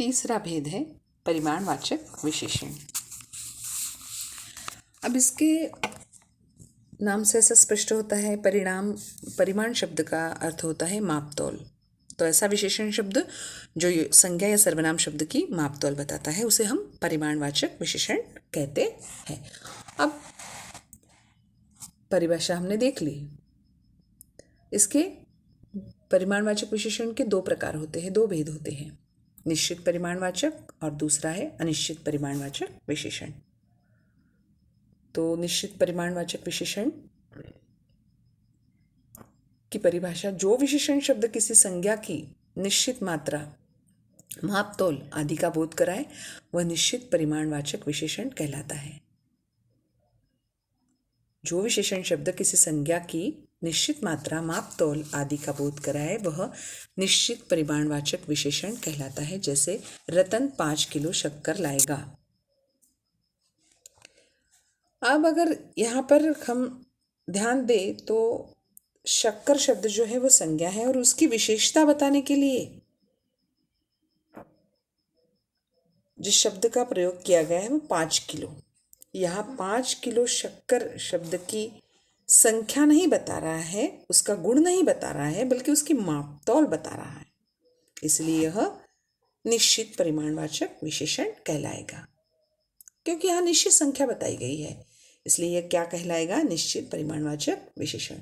तीसरा भेद है परिमाणवाचक विशेषण। अब इसके नाम से ऐसा स्पष्ट होता है, परिमाण शब्द का अर्थ होता है मापतौल। तो ऐसा विशेषण शब्द जो संज्ञा या सर्वनाम शब्द की मापतौल बताता है उसे हम परिमाणवाचक विशेषण कहते हैं। अब परिभाषा हमने देख ली। इसके परिमाणवाचक विशेषण के दो प्रकार होते हैं, दो भेद होते हैं, निश्चित परिमाणवाचक और दूसरा है अनिश्चित परिमाणवाचक विशेषण। तो निश्चित परिमाणवाचक विशेषण की परिभाषा, जो विशेषण शब्द किसी संज्ञा की निश्चित मात्रा, मापतौल आदि का बोध कराए वह निश्चित परिमाणवाचक विशेषण कहलाता है। जो विशेषण शब्द किसी संज्ञा की निश्चित मात्रा, मापतौल आदि का बोध कराए वह निश्चित परिमाणवाचक विशेषण कहलाता है। जैसे रतन 5 किलो शक्कर लाएगा। अब अगर यहाँ पर हम ध्यान दें तो शक्कर शब्द जो है वो संज्ञा है और उसकी विशेषता बताने के लिए जिस शब्द का प्रयोग किया गया है वो 5 किलो। यहाँ 5 किलो शक्कर शब्द की संख्या नहीं बता रहा है, उसका गुण नहीं बता रहा है, बल्कि उसकी मापतौल बता रहा है। इसलिए यह निश्चित परिमाणवाचक विशेषण कहलाएगा। क्योंकि यहाँ निश्चित संख्या बताई गई है, इसलिए यह क्या कहलाएगा? निश्चित परिमाणवाचक विशेषण।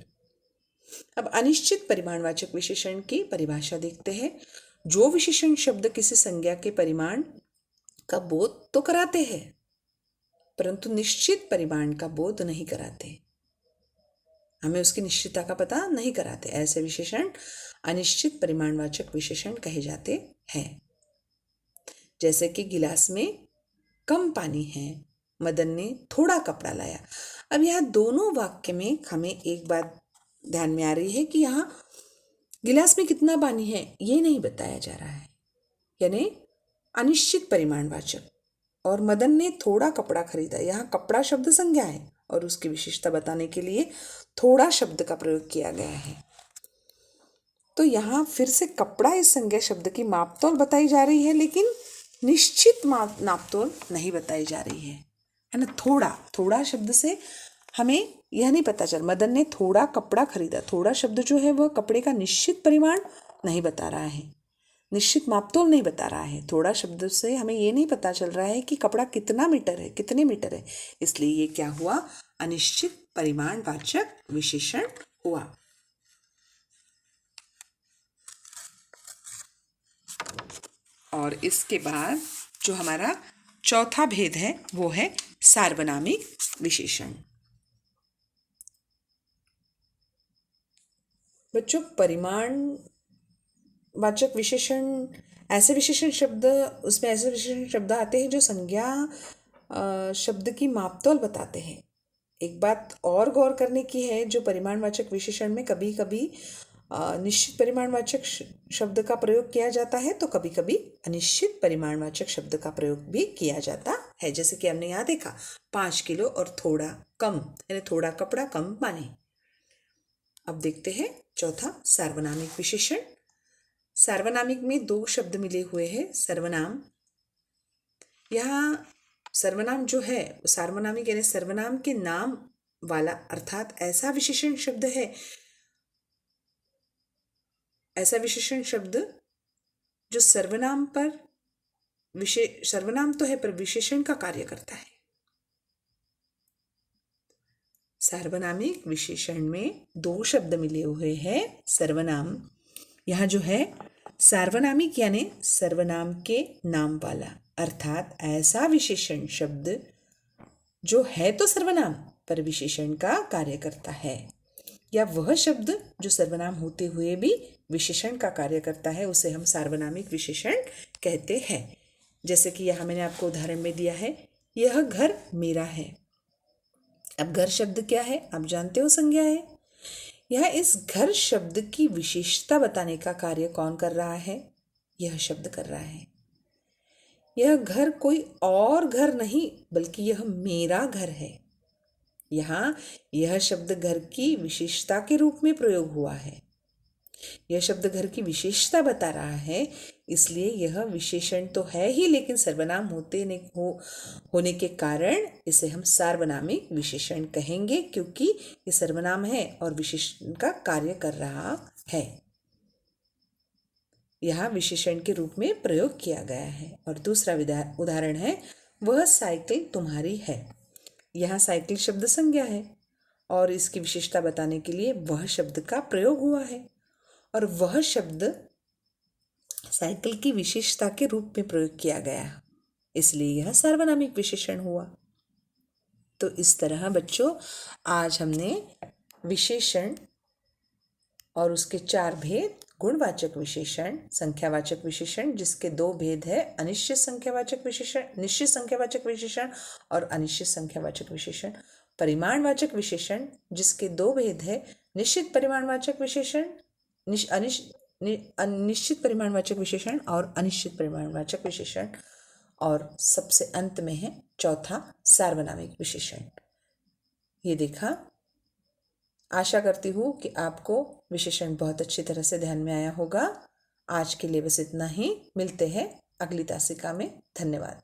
अब अनिश्चित परिमाणवाचक विशेषण की परिभाषा देखते हैं। जो विशेषण शब्द किसी संज्ञा के परिमाण का बोध तो कराते हैं परंतु निश्चित परिमाण का बोध नहीं कराते, हमें उसकी निश्चितता का पता नहीं कराते, ऐसे विशेषण अनिश्चित परिमाणवाचक विशेषण कहे जाते हैं। जैसे कि गिलास में कम पानी है, मदन ने थोड़ा कपड़ा लाया। अब यहाँ दोनों वाक्य में हमें एक बात ध्यान में आ रही है कि यहाँ गिलास में कितना पानी है ये नहीं बताया जा रहा है, यानी अनिश्चित परिमाणवाचक। और मदन ने थोड़ा कपड़ा खरीदा, यहाँ कपड़ा शब्द संज्ञा है और उसकी विशेषता बताने के लिए थोड़ा शब्द का प्रयोग किया गया है। तो यहाँ फिर से कपड़ा इस संज्ञा शब्द की मापतौल बताई जा रही है, लेकिन निश्चित मापतौल नहीं बताई जा रही है ना। थोड़ा शब्द से हमें यह नहीं पता चल, मदन ने थोड़ा कपड़ा खरीदा। थोड़ा शब्द जो है वह कपड़े का निश्चित परिमाण नहीं बता रहा है, निश्चित मापतौल नहीं बता रहा है। थोड़ा शब्द से हमें ये नहीं पता चल रहा है कि कपड़ा कितना मीटर है, कितने मीटर है, इसलिए ये क्या हुआ? अनिश्चित परिमाणवाचक विशेषण हुआ। और इसके बाद जो हमारा चौथा भेद है वो है सार्वनामिक विशेषण। बच्चों, परिमाणवाचक विशेषण ऐसे विशेषण शब्द, उसमें ऐसे विशेषण शब्द आते हैं जो संज्ञा शब्द की मापतौल बताते हैं। एक बात और गौर करने की है, जो परिमाणवाचक विशेषण में कभी कभी निश्चित परिमाणवाचक शब्द का प्रयोग किया जाता है तो कभी कभी अनिश्चित परिमाणवाचक शब्द का प्रयोग भी किया जाता है। जैसे कि हमने यहाँ देखा 5 किलो और थोड़ा कम, यानी थोड़ा कपड़ा कम पानी। अब देखते हैं चौथा सार्वनामिक विशेषण। सार्वनामिक में दो शब्द मिले हुए हैं, सर्वनाम। यहाँ सर्वनाम जो है सार्वनामिक यानी सर्वनाम के नाम वाला, अर्थात ऐसा विशेषण शब्द जो सर्वनाम तो है पर विशेषण का कार्य करता है। सार्वनामिक विशेषण में दो शब्द मिले हुए हैं, सर्वनाम। यहाँ जो है सार्वनामिक यानी सर्वनाम के नाम वाला, अर्थात ऐसा विशेषण शब्द जो है तो सर्वनाम पर विशेषण का कार्य करता है, या वह शब्द जो सर्वनाम होते हुए भी विशेषण का कार्य करता है उसे हम सार्वनामिक विशेषण कहते हैं। जैसे कि यहाँ मैंने आपको उदाहरण में दिया है, यह घर मेरा है। अब घर शब्द क्या है आप जानते हो, संज्ञा है। यह इस घर शब्द की विशेषता बताने का कार्य कौन कर रहा है? यह शब्द कर रहा है। यह घर कोई और घर नहीं बल्कि यह मेरा घर है। यहाँ यह शब्द घर की विशेषता के रूप में प्रयोग हुआ है। यह शब्द घर की विशेषता बता रहा है, इसलिए यह विशेषण तो है ही, लेकिन सर्वनाम होने के कारण इसे हम सार्वनामिक विशेषण कहेंगे, क्योंकि ये सर्वनाम है और विशेषण का कार्य कर रहा है। यहाँ विशेषण के रूप में प्रयोग किया गया है। और दूसरा उदाहरण है, वह साइकिल तुम्हारी है। यहाँ साइकिल शब्द संज्ञा है और इसकी विशेषता बताने के लिए वह शब्द का प्रयोग हुआ है, और वह शब्द साइकिल की विशेषता के रूप में प्रयोग किया गया, इसलिए यह सार्वनामिक विशेषण हुआ। तो इस तरह बच्चों, आज हमने विशेषण और उसके 4 भेद, गुणवाचक विशेषण, संख्यावाचक विशेषण जिसके 2 भेद है, अनिश्चित संख्यावाचक विशेषण, निश्चित संख्यावाचक विशेषण और अनिश्चित संख्यावाचक विशेषण, परिमाणवाचक विशेषण जिसके 2 भेद है, निश्चित परिमाणवाचक विशेषण, अनिश्चित परिमाणवाचक विशेषण और अनिश्चित परिमाणवाचक विशेषण, और सबसे अंत में है चौथा सार्वनामिक विशेषण। ये देखा। आशा करती हूँ कि आपको विशेषण बहुत अच्छी तरह से ध्यान में आया होगा। आज के लिए बस इतना ही। मिलते हैं अगली तासिका में। धन्यवाद।